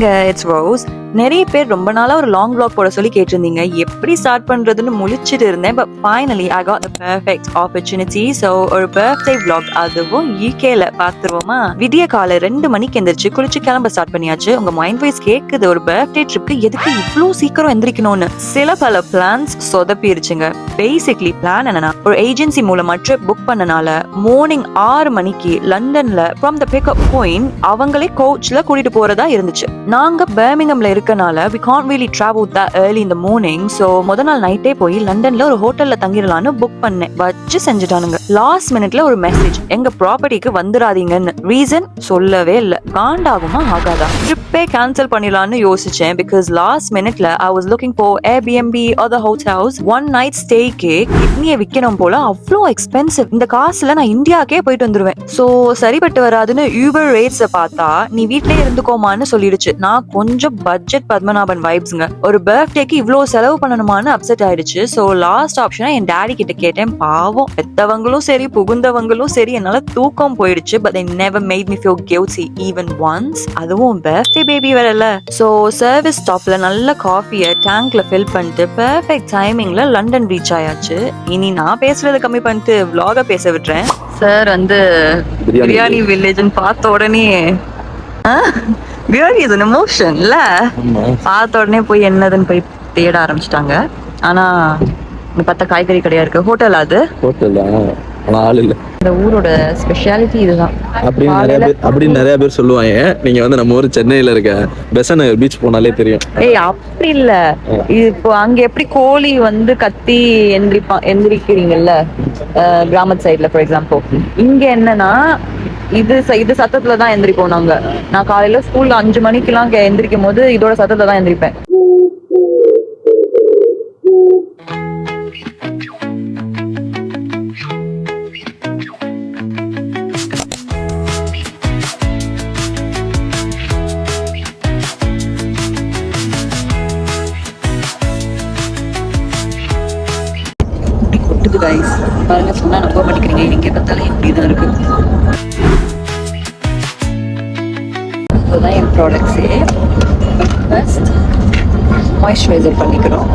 ஹாய்ங்க, it's rose. நிறைய பேர் ரொம்ப நாளா ஒரு லாங் vlog போட சொல்லி கேட்டிருந்தீங்க. எப்படி ஸ்டார்ட் பண்றதுன்னு முழிச்சிட்டு இருந்தேன். But finally I got the perfect opportunity. So ஒரு பர்த்டே vlog, அதுவும் யூகேல பார்த்துருவோமா? விடிய காலை 2 மணிக்கு எந்திரிச்சு குளிச்சு கிளம்ப ஸ்டார்ட் பண்ணியாச்சு. உங்க மைண்ட் வாய்ஸ் கேக்குது, ஒரு பர்த்டே ட்ரிப்க்கு எதுக்கு இவ்வளோ சீக்கிரம் எந்திரிக்கணும்னு. சில பல பிளான்ஸ் சொதப்பிருச்சுங்க. பேசிக்லி பிளான் என்னன்னா, ஒரு ஏஜென்சி மூலமா ட்ரிப் புக் பண்ணனால மார்னிங் 6 மணிக்கு லண்டன்ல ஃப்ரம் த பிக்கப் பாயிண்ட் அவங்களே கோச்ல கூட்டிட்டு போறதா இருந்துச்சு. நாங்க பர்மிங்ஹாம்ல இருக்கனால we can't really travel that early in the morning. So முத நாள் நைட்டே போய் லண்டன்ல ஒரு ஹோட்டல்ல தங்கிடலான்னு புக் பண்ணேன். வச்சு செஞ்சுட்டானுங்க. லாஸ்ட் மினிட்ல ஒரு மெசேஜ், எங்க ப்ராப்பர்ட்டிக்கு வந்துடாதீங்கன்னு. ரீசன் சொல்லவே இல்ல. காண்டாகுமா ஆகாதா? ட்ரிப்பே கேன்சல் பண்ணிடலான்னு யோசிச்சேன். பிகாஸ் லாஸ்ட் மினிட்ல I was looking for Airbnb other hotels. one night stayக்கே கிட்னியை விற்கணும் போல அவ்வளோ எக்ஸ்பென்சிவ். இந்த காசுல நான் இந்தியாக்கே போயிட்டு வந்துருவேன். ஸோ சரிப்பட்டு வராதுன்னு யூபர் ரேட்ஸை பார்த்தா நீ வீட்லயே இருந்துக்கோமான்னு சொல்லிடுச்சு. நான் கொஞ்சம் பட்ஜெட் பத்மநாபன் வைப்ஸ்ங்க. ஒரு பர்த்டேக்கு இவ்வளோ செலவு பண்ணணுமான்னு அப்செட் ஆயிடுச்சு. ஸோ லாஸ்ட் ஆப்ஷனா என் டாடி கிட்ட கேட்டேன். பாவம், பெத்தவங்களும் சரி புகுந்தவங்களும் சரி என்னால தூக்கம் போயிடுச்சு. But they never made me feel guilty even once. அதுவும் பர்த்டே பேபி வரல. ஸோ சர்வீஸ் ஸ்டாப்ல நல்ல காஃபியை டேங்க்ல ஃபில் பண்ணிட்டு பெர்ஃபெக்ட் டைமிங்ல லண்டன் ரீச் ஆயாச்சு. இனி நான் பேசுறதை கம்மி பண்ணிட்டு vlog பேச விட்டுறேன். சார் வந்து பிரியாணி வில்லேஜ்னு பார்த்த உடனே பிரியாணி இஸ் an emotion இல்ல? பார்த்த உடனே போய் என்னதுன்னு போய் தேட ஆரம்பிச்சிட்டாங்க. ஆனா இங்க பார்த்தா காய்கறி கடையா இருக்கு. ஹோட்டல் அது ஹோட்டல் ஆள் இல்ல. இந்த ஊரோட ஸ்பெஷாலிட்டி இதுதான் அப்படின்னு நிறைய பேர் சொல்லுவாங்க. நீங்க வந்து நம்ம ஊர் சென்னையில இருக்க பெசன் பீச் போனாலே தெரியும். ஏய் அப்படி இல்ல, இப்போ அங்க எப்படி கோழி வந்து கத்தி எந்திரிக்கிறீங்கல்ல கிராமத்து சைட்ல ஃபார் எக்ஸாம்பிள், இங்க என்னன்னா இது சத்தத்துல தான் எந்திரிப்போம் நாங்க. நான் காலையில ஸ்கூல்ல 5 மணிக்கெல்லாம் எந்திரிக்கும் போது இதோட சத்தத்துல தான் எந்திரிப்பேன். கைஸ் பாருங்க, சொன்னா நம்ப மாட்டேங்கிறீங்க. எங்க பார்த்தாலும் இப்படிதான் இருக்கு. இப்போதான் என் ப்ராடக்ட்ஸே ஃபர்ஸ்ட் மாய்ஸ்சரைசர் பண்ணிக்கிறோம்.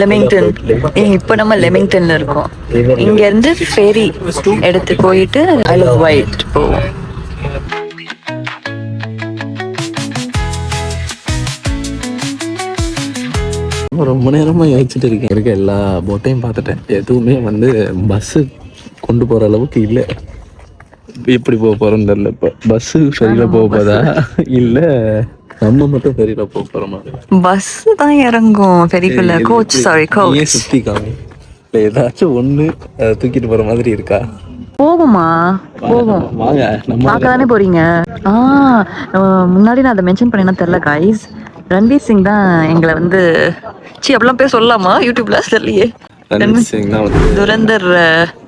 லெமிங்டன். இப்ப நம்ம லெமிங்டன்ல இருக்கோம். இங்க இருந்து ஃபெரி எடுத்து போயிட்டு ஐல் ஆஃப் வைட் போவோம். ரொம்ப நேரமா யோசிச்சுட்டு இருக்கேன். இருக்க எல்லா போட்டையும் பார்த்துட்டேன். எதுவுமே வந்து பஸ் கொண்டு போற அளவுக்கு இல்ல. எப்படி போக போறோம்னு தெரியல. இப்ப பஸ் ஃபெரியில போக போதா இல்ல நம்ம மட்டும் ஃபெரியில போக போறோமா? பஸ் தான் இறங்கும் ஃபெரிக்குள்ள. கோச் சாரி கோச் சுத்தி காமி இல்ல ஏதாச்சும் ஒண்ணு தூக்கிட்டு போற மாதிரி இருக்கா? போகுமா? போகும். வாங்க, நம்ம பார்க்க தானே போறீங்க. முன்னாடி நான் அதை மென்ஷன் பண்ணேன்னா தெரியல கைஸ். ரன்வீர் சிங் தான் எங்களை வந்து அப்படிலாம் பேர் சொல்லலாமா யூடியூப்ல? தெரியலையே. ரன்வீர் சிங் தான் வந்து துரந்தர்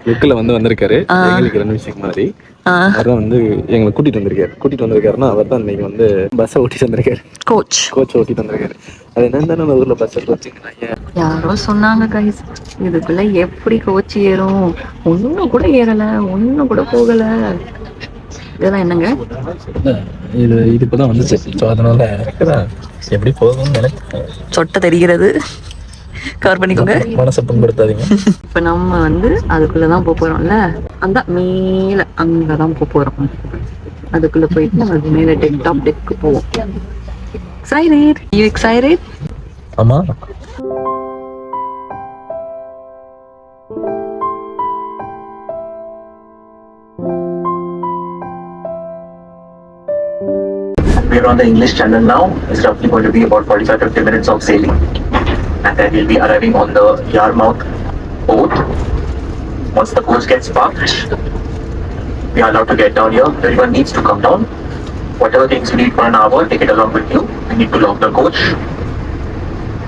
லுக்ல வந்து வந்திருக்காரு. எங்களுக்கு ரன்வீர் சிங் மாதிரி அவர்தான் வந்து எங்களை கூட்டிட்டு வந்திருக்காருன்னா அவர் தான் இன்னைக்கு வந்து பஸ்ஸை ஓட்டிட்டு வந்திருக்காரு. கோச் ஓட்டிட்டு வந்திருக்காரு. அது என்னன்னு ஊர்ல பஸ் வச்சுக்கிறாங்க. யாரோ சொன்னாங்க கைஸ், இதுக்குள்ள எப்படி கோச் ஏறும்? ஒன்னும் கூட ஏறல, ஒன்னும் கூட போகல. இதெல்லாம் என்னங்க? இது இப்பதான் வந்துச்சு. ஸோ அதனால எப்படி போகும்னு நினைக்கிறேன். சொட்ட தெரிகிறது. கவர் பண்ணிக்கோங்க, மனசை புண்படுத்தாதீங்க. இப்ப நம்ம வந்து அதுக்குள்ளதான் போறோம்ல, அந்த மேல அங்கதான் போறோம். அதுக்குள்ள போயிட்டு நம்ம அது மேல டாப் டெக்கு போவோம். எக்ஸைட்டட்? You excited? ஆமா. We're on the English Channel now. It's roughly going to be about 45-50 minutes of sailing, and then we'll be arriving on the Yarmouth port. Once the coach gets parked, we are allowed to get down here. Everyone needs to come down. Whatever things you need for an hour, take it along with you. You need to lock the coach.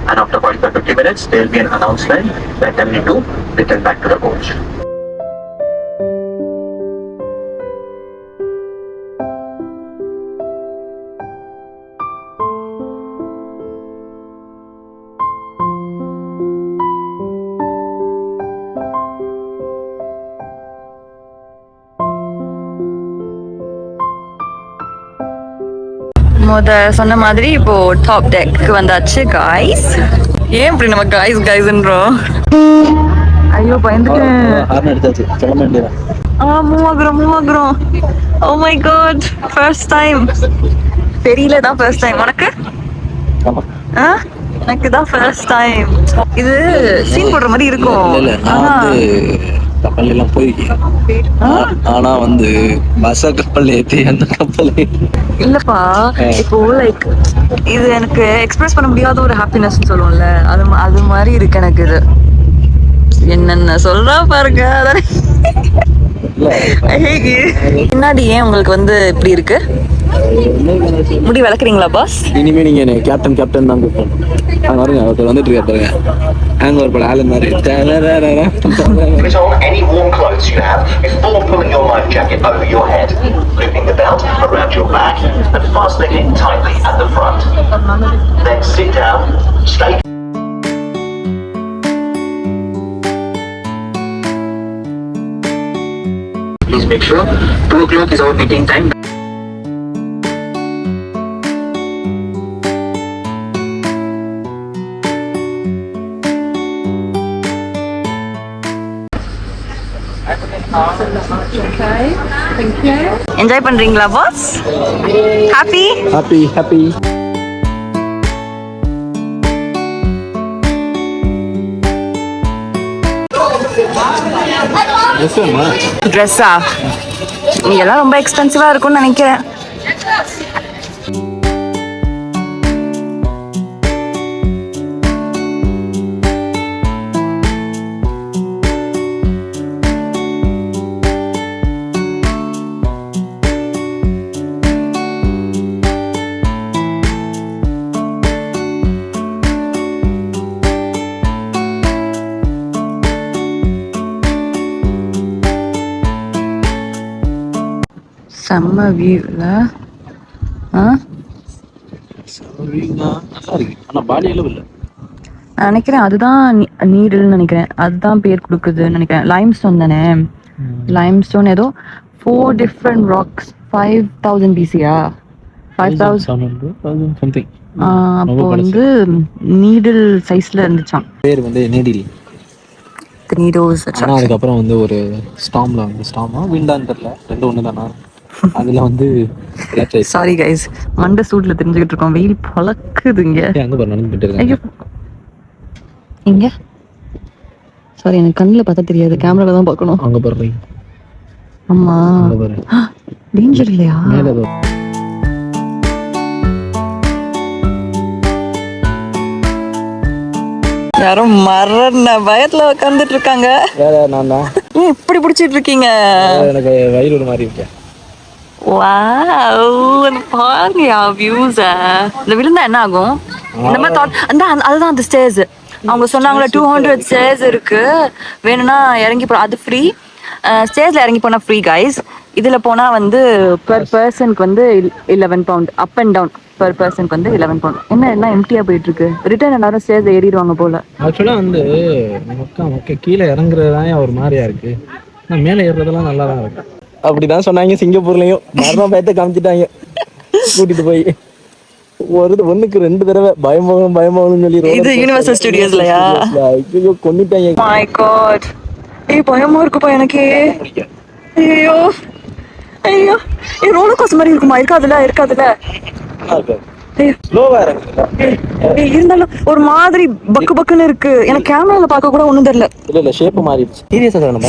And after 45-50 minutes, there will be an announcement that you need to return back to the coach. சொன்ன மாதிரி இப்போ top tech வந்தாச்சு guys. ஏன் இப்படி நம்ம காய்ஸ்ன்றோம்? ஐயோ பயந்துட்டேன். Horn அடிச்சாச்சு, கிளம்ப வேண்டியதான். மூவ் ஆகுறோம். Oh my God, first time. தெரியல தான் ஃபர்ஸ்ட் டைம். உனக்கு? ஆமா. எனக்கு தான் ஃபர்ஸ்ட் டைம். இது சீன் போடுற மாதிரி இருக்கும். இல்ல நான் வந்து கப்பல் எல்லாம் போயிருக்கேன். ஆனா வந்து பஸ்ஸ கப்பல் ஏத்தி அந்த கப்பல் இல்லப்பா, இப்போ லைக் இது எனக்கு எக்ஸ்பிரஸ் பண்ண முடியாத ஒரு ஹாப்பினஸ் சொல்லுவோம்ல, அது மாதிரி இருக்கு எனக்கு. இது என்னென்ன சொல்றா பாருங்க. பின்னாடி ஏன் உங்களுக்கு வந்து இப்படி இருக்கு? முடி வளர்க்குறீங்களா பாஸ்? இனிமே நீங்க என்ன கேப்டன் தான் கூப்பிடணும். அங்க பாருங்க, ஒருத்தர் வந்துட்டு இருக்காரு பாருங்க. அங்க ஒரு படம் ஆலன் மாதிரி. Put on any warm clothes you have before pulling your life jacket over your head, looping the belt around your back and fastening it tightly at the front. Then sit down, straight. Please make sure 2 o'clock is our meeting time. Enjoy பண்றீங்களா pass? Happy? Happy. ட்ரெஸ்ஸா? இதெல்லாம் ரொம்ப எக்ஸ்பென்சிவா இருக்கும்னு நினைக்கிறேன். செம்ம வியூல. நினைக்கிறேன் அதுதான் நீடில்னு நினைக்கிறேன். அதுதான் பேர் கொடுக்குதுன்னு நினைக்கிறேன். லைம்ஸ்டோன் தானே? லைம்ஸ்டோன் ஏதோ 4 different rocks. 5000 BCயா? 5000 சம்திங். அப்போ வந்து நீடில் சைஸ்ல இருந்துச்சாம். பேர் வந்து நீடில். ஆனா அதுக்கப்புறம் வந்து ஒரு ஸ்டாம்ல வந்து ஸ்டாமா விண்டான்னு தெரியல, ரெண்டு ஒன்று தானா. அதுல வந்து சாரி கைஸ், மண்டை சூட்ல தெரிஞ்சுக்கிட்டு இருக்கோம். வெயில் பழக்குதுங்க. அங்க பாரு நடந்துட்டு இருக்காங்க. இங்க சாரி, எனக்கு கண்ணுல பார்த்தா தெரியாது, கேமரால தான் பார்க்கணும். அங்க பாரு. ஆமா, டேஞ்சர் இல்லையா? மேல யாரும் மரண பயத்துல உட்கார்ந்துட்டு இருக்காங்க. நான் தான் இப்படி பிடிச்சிட்டு இருக்கீங்க. எனக்கு வயிறு ஒரு மாதிரி இருக்கு. பாருங்க வியூஸ. இந்த விழுந்தா என்ன ஆகும்? இந்த மாதிரி அதுதான் அந்த ஸ்டேஜ். அவங்க சொன்னாங்களா 200 ஸ்டேஜ் இருக்கு, வேணும்னா இறங்கி போ, அது ஃப்ரீ. ஸ்டேஜ்ல இறங்கி போனா ஃப்ரீ கைஸ். இதுல போனா வந்து பெர் பர்சனுக்கு வந்து 11 pound. Up and down per பர்சனுக்கு வந்து 11 பவுண்ட். என்ன எல்லாம் எம்டியா போயிட்டு இருக்கு. ரிட்டர்ன் எல்லாரும் ஸ்டேஜ் ஏறிடுவாங்க போல. ஆக்சுவலா வந்து நமக்கு கீழே இறங்குறது தான் ஒரு மாதிரியா இருக்கு, மேலே ஏறுறதெல்லாம் நல்லா தான் இருக்கு. அப்படிதான் சொன்னாங்க சிங்கப்பூர்லயும். மரண பயத்தை காமிச்சிட்டாங்க கூட்டிட்டு போய். ஒண்ணுக்கு 2 தடவை பயமாகணும்னு சொல்லி. இது யுனிவர்சல் ஸ்டுடியோஸ்லயா? ஐயோ கொன்னுட்டாங்க. மை காட், பயமா இருக்குப்பா எனக்கு. ஐயோ ரோலர் கோஸ்டர் மாதிரி இருக்குமா? இருக்காதுல. இருந்தாலும் ஒரு மாதிரி பக்குன்னு இருக்கு. எனக்கு கேமரால பார்க்க கூட ஒண்ணும் தெரியல. இல்ல ஷேப் மாறிடுச்சு.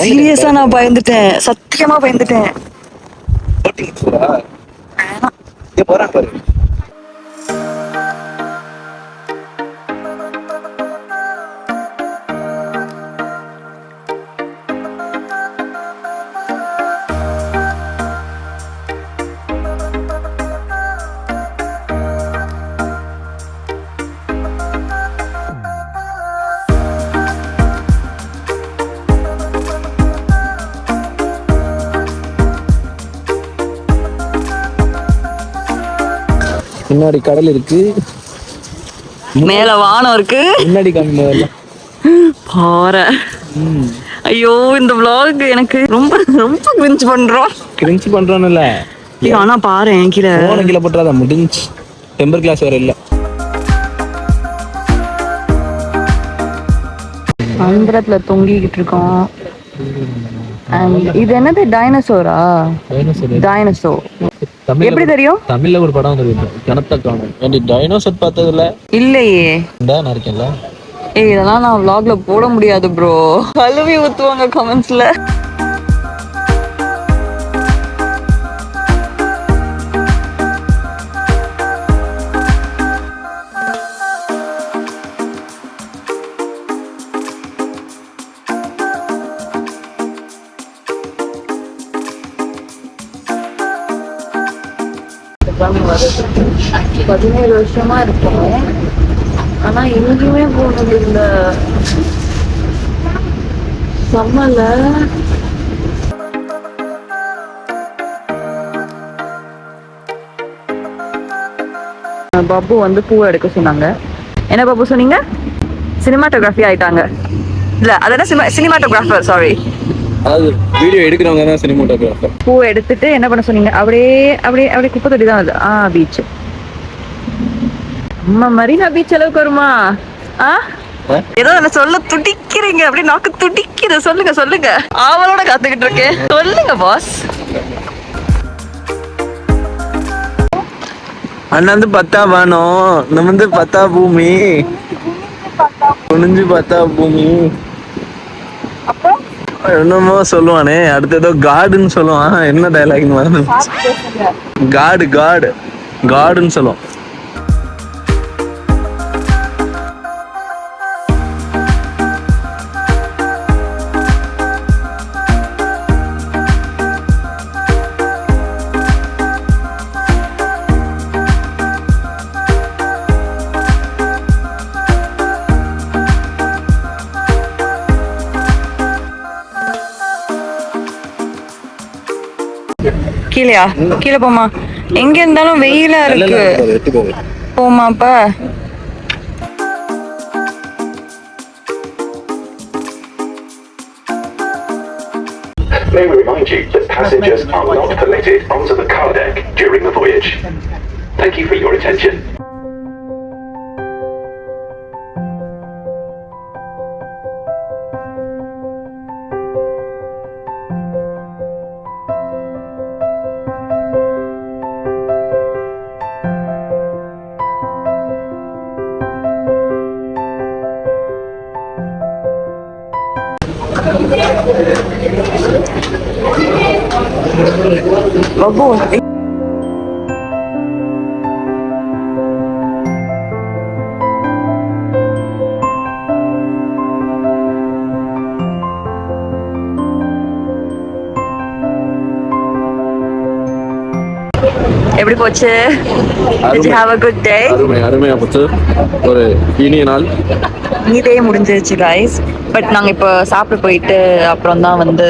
சீரியஸா நான் பயந்துட்டேன், சத்தியமா பயந்துட்டேன். போறான் பாரு. பின்னாடி கடல் இருக்கு, மேல வானம் இருக்கு, முன்னாடி காமில பாறை. ஐயோ இந்த vlog எனக்கு ரொம்ப கிரிஞ்ச் பண்றோம்ல. ஆனா பாரு கீழே போன கீழே போட்டுறாத முடிஞ்சு. டெம்பர் கிளாஸ் வேற இல்ல. ஆந்திரத்துல தொங்கிக்கிட்டு இருக்கோம். இது என்னது டைனோசோரா? டைனோசோர் எப்படி தெரியும்? தமிழ்ல ஒரு படம் வந்திருக்கு கிணத்த காணும். டைனோசர் பார்த்ததுல இல்லையே. நான் இருக்கேன்ல. இதெல்லாம் நான் vlogல போட முடியாது ப்ரோ. கழுவி ஊத்துவாங்க கமெண்ட்ஸ்ல. வருது 17 வருஷமா இருக்கேன். ஆனா எங்கேயுமே போனது இல்லை. செம்மல. பாபு வந்து பூவை எடுக்க சொன்னாங்க. என்ன பாபு சொன்னீங்க? சினிமாட்டோகிராஃபி ஆயிட்டாங்க. இல்ல அதெல்லாம் சினிமாட்டோகிராஃபர், சாரி. அதாவது வீடியோ எடுக்கிறவங்க தான் சினிமாட்டோகிராஃபர். பூ எடுத்துட்டு என்ன பண்ண சொன்னீங்க? அப்படியே அப்படியே அப்படியே குப்பை தொட்டி தான் அது. பீச். அம்மா மரீனா பீச் அளவுக்கு வருமா? ஏதோ என்ன சொல்ல துடிக்கிறீங்க, அப்படி நாக்கு துடிக்குது. சொல்லுங்க சொல்லுங்க, ஆவலோட காத்துக்கிட்டு இருக்கேன். சொல்லுங்க பாஸ். அண்ணா வந்து பத்தா வானம், நம்ம வந்து பத்தா பூமி, குனிஞ்சு பத்தா பூமி. என்னமோ சொல்லுவானே, அடுத்து ஏதோ காடுன்னு சொல்லுவான். என்ன டைலாக்னு மறந்து. காடு காடு காடுன்னு சொல்லுவான். கீழயா? கீழே போமா? எங்க இருந்தாலும் வெயிலா இருக்கு. போமாப்பா. May we remind you that passengers are not permitted onto the car deck during the voyage. Thank you for your attention. Babu எப்படி போச்சு? Did you have a good day? அருமையா போச்சு. ஒரு இனிய நாள். இதே முடிஞ்சிருச்சு guys. பட் நாங்க இப்போ சாப்பிட போயிட்டு அப்புறம் தான் வந்து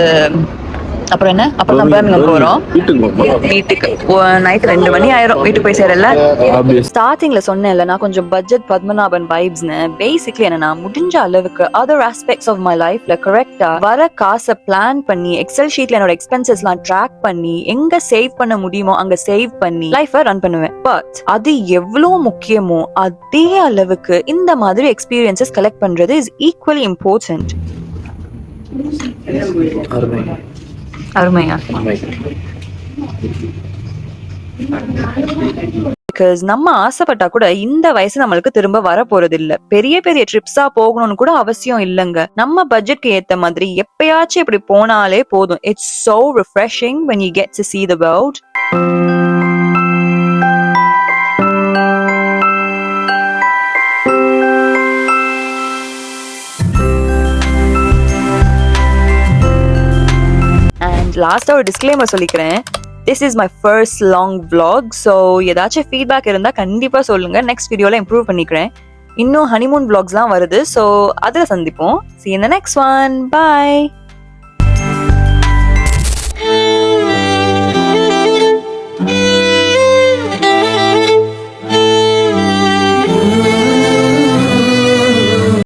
அப்புறம் என்ன அப்புறம் தான் பேர்மிங்ஹாம் போறோம். வீட்டுக்கு நைட் 2 மணி ஆயிரும் வீட்டுக்கு போய் சேரல. ஸ்டார்டிங்ல சொன்னேன்ல நான் கொஞ்சம் பட்ஜெட் பத்மநாபன் வைப்ஸ்னு. பேசிக்லி என்னன்னா முடிஞ்ச அளவுக்கு அதர் ஆஸ்பெக்ட்ஸ் ஆஃப் மை லைஃப்ல கரெக்டா வர காசை பிளான் பண்ணி எக்ஸல் ஷீட்ல என்னோட எக்ஸ்பென்சஸ்லாம் ட்ராக் பண்ணி எங்க சேவ் பண்ண முடியுமோ அங்க சேவ் பண்ணி லைஃபை ரன் பண்ணுவேன். பட் அது எவ்வளவு முக்கியமோ அதே அளவுக்கு இந்த மாதிரி எக்ஸ்பீரியன்சஸ் கலெக்ட் பண்றது இஸ் ஈக்குவலி இம்பார்ட்டன்ட். அருமையா? பிகாஸ் நம்ம ஆசைப்பட்டா கூட இந்த வயசு நம்மளுக்கு திரும்ப வர போறது இல்ல. பெரிய பெரிய ட்ரிப்ஸா போகணும்னு கூட அவசியம் இல்லைங்க. நம்ம பட்ஜெட்க்கு ஏத்த மாதிரி எப்பயாச்சும் இப்படி போனாலே போதும். It's so refreshing when you get to see the world. லாஸ்டா ஒரு டிஸ்க்ளைமர் சொல்லிக்கிறேன். This is my first long vlog. So ஏதாச்சும் ஃபீட்பேக் இருந்தா கண்டிப்பா சொல்லுங்க. நெக்ஸ்ட் வீடியோல இம்ப்ரூவ் பண்ணிக்கிறேன். இன்னும் ஹனிமூன் vlogsலாம் வருது. So அதுல சந்திப்போம். See you in the next one. Bye.